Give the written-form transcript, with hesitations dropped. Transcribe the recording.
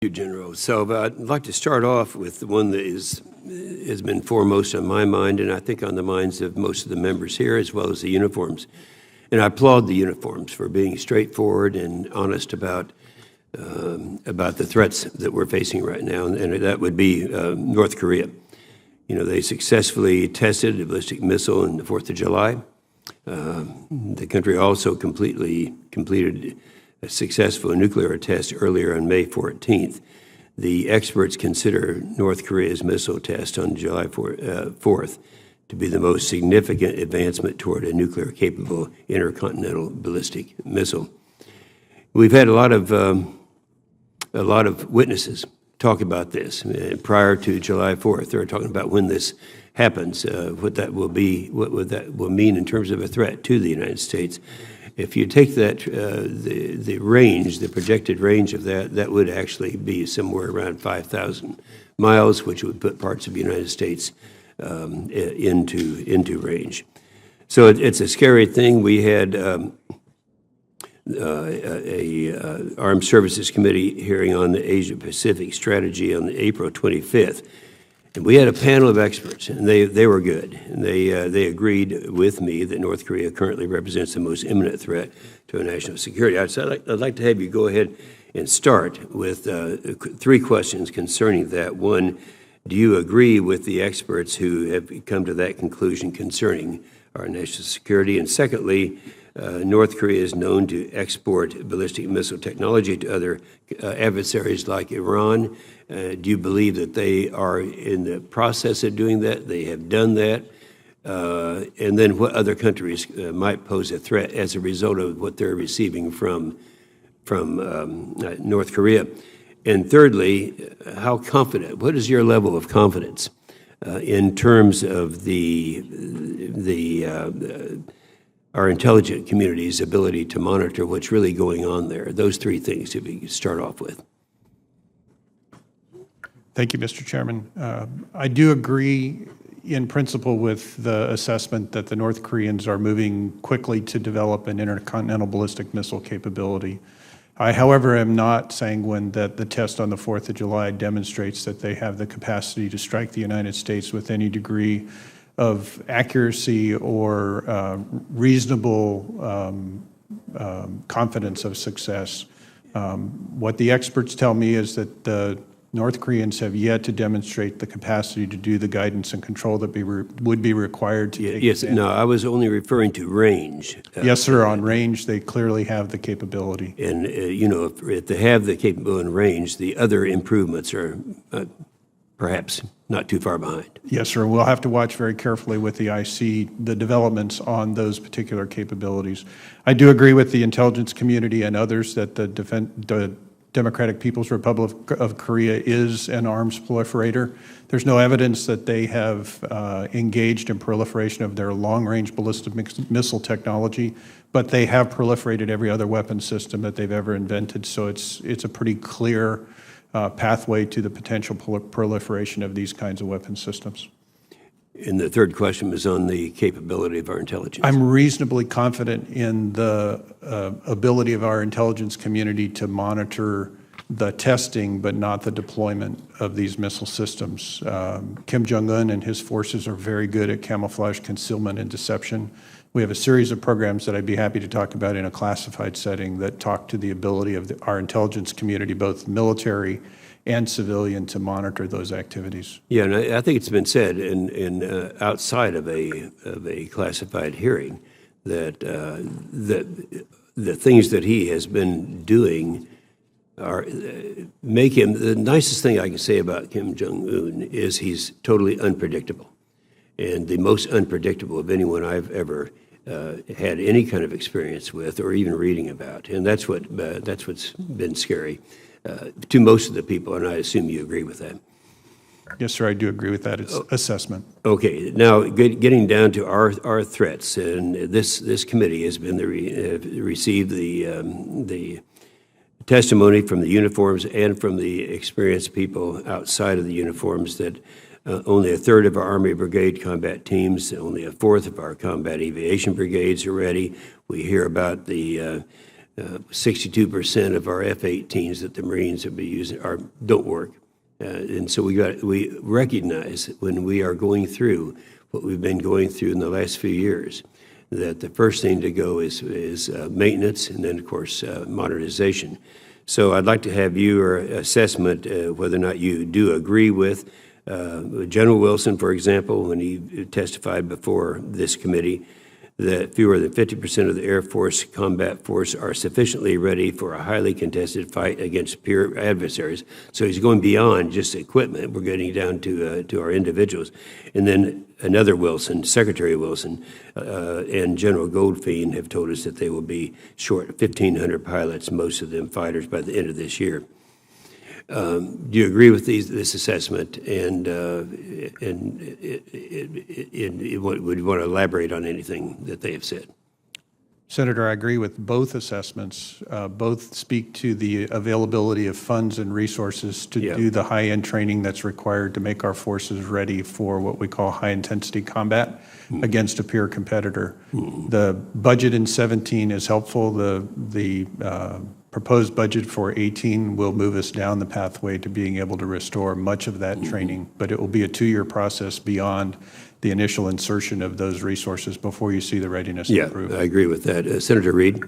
You, General Selva. I'd like to start off with the one that has been foremost on my mind, and I think on the minds of most of the members here, as well as the uniforms. And I applaud the uniforms for being straightforward and honest about the threats that we're facing right now, and that would be North Korea. You know, they successfully tested a ballistic missile on the 4th of July. The country also completed a successful nuclear test earlier on May 14th. The experts consider North Korea's missile test on July 4th to be the most significant advancement toward a nuclear-capable intercontinental ballistic missile. We've had a lot of witnesses talk about this prior to July 4th. They're talking about when this happens, what that will mean in terms of a threat to the United States. If you take that, the range, the projected range of that would actually be somewhere around 5,000 miles, which would put parts of the United States into range. So it's a scary thing. We had a Armed Services Committee hearing on the Asia-Pacific strategy on April 25th. And we had a panel of experts, and they were good. And they agreed with me that North Korea currently represents the most imminent threat to our national security. I'd like to have you go ahead and start with 3 questions concerning that. One, do you agree with the experts who have come to that conclusion concerning our national security? And secondly, North Korea is known to export ballistic missile technology to other adversaries like Iran. Do you believe that they are in the process of doing that? They have done that? And then what other countries might pose a threat as a result of what they're receiving from North Korea? And thirdly, how confident, what is your level of confidence in terms of our intelligence community's ability to monitor what's really going on there? Those 3 things to start off with. Thank you, Mr. Chairman. I do agree in principle with the assessment that the North Koreans are moving quickly to develop an intercontinental ballistic missile capability. I, however, am not sanguine that the test on the 4th of July demonstrates that they have the capacity to strike the United States with any degree of accuracy or reasonable confidence of success. What the experts tell me is that the North Koreans have yet to demonstrate the capacity to do the guidance and control that would be required to take Yes, no, I was only referring to range. Yes, sir, on range, they clearly have the capability. And, you know, if they have the capability in range, the other improvements are perhaps not too far behind. Yes, sir. We'll have to watch very carefully with the IC, the developments on those particular capabilities. I do agree with the intelligence community and others that the Democratic People's Republic of Korea is an arms proliferator. There's no evidence that they have engaged in proliferation of their long-range ballistic missile technology, but they have proliferated every other weapon system that they've ever invented. So it's a pretty clear pathway to the potential proliferation of these kinds of weapon systems. And the third question was on the capability of our intelligence. I'm reasonably confident in the ability of our intelligence community to monitor the testing, but not the deployment of these missile systems. Kim Jong-un and his forces are very good at camouflage, concealment, and deception. We have a series of programs that I'd be happy to talk about in a classified setting that talk to the ability of our intelligence community, both military and civilian, to monitor those activities. Yeah, and I think it's been said in outside of a classified hearing that the things that he has been doing make him, the nicest thing I can say about Kim Jong-un is he's totally unpredictable, and the most unpredictable of anyone I've ever had any kind of experience with or even reading about, and that's what's been scary to most of the people, and I assume you agree with that. Yes, sir, I do agree with that assessment. Okay, now getting down to our threats, and this committee has been received the testimony from the uniforms and from the experienced people outside of the uniforms that only a third of our Army Brigade combat teams, only a fourth of our combat aviation brigades are ready. We hear about the 62% of our F-18s that the Marines have been using don't work. And so we recognize that when we are going through what we've been going through in the last few years, that the first thing to go is maintenance, and then, of course, modernization. So I'd like to have your assessment whether or not you do agree with General Wilson, for example, when he testified before this committee, that fewer than 50% of the Air Force combat force are sufficiently ready for a highly contested fight against peer adversaries. So he's going beyond just equipment. We're getting down to our individuals. And then another Wilson, Secretary Wilson, and General Goldfein have told us that they will be short 1,500 pilots, most of them fighters, by the end of this year. Do you agree with this assessment, and would you want to elaborate on anything that they have said? Senator, I agree with both assessments. Both speak to the availability of funds and resources to do the high-end training that's required to make our forces ready for what we call high-intensity combat against a peer competitor. The budget in 17 is helpful. The proposed budget for 18 will move us down the pathway to being able to restore much of that training, but it will be a 2-year process beyond the initial insertion of those resources before you see the readiness improve. Yeah, I agree with that. Senator Reed?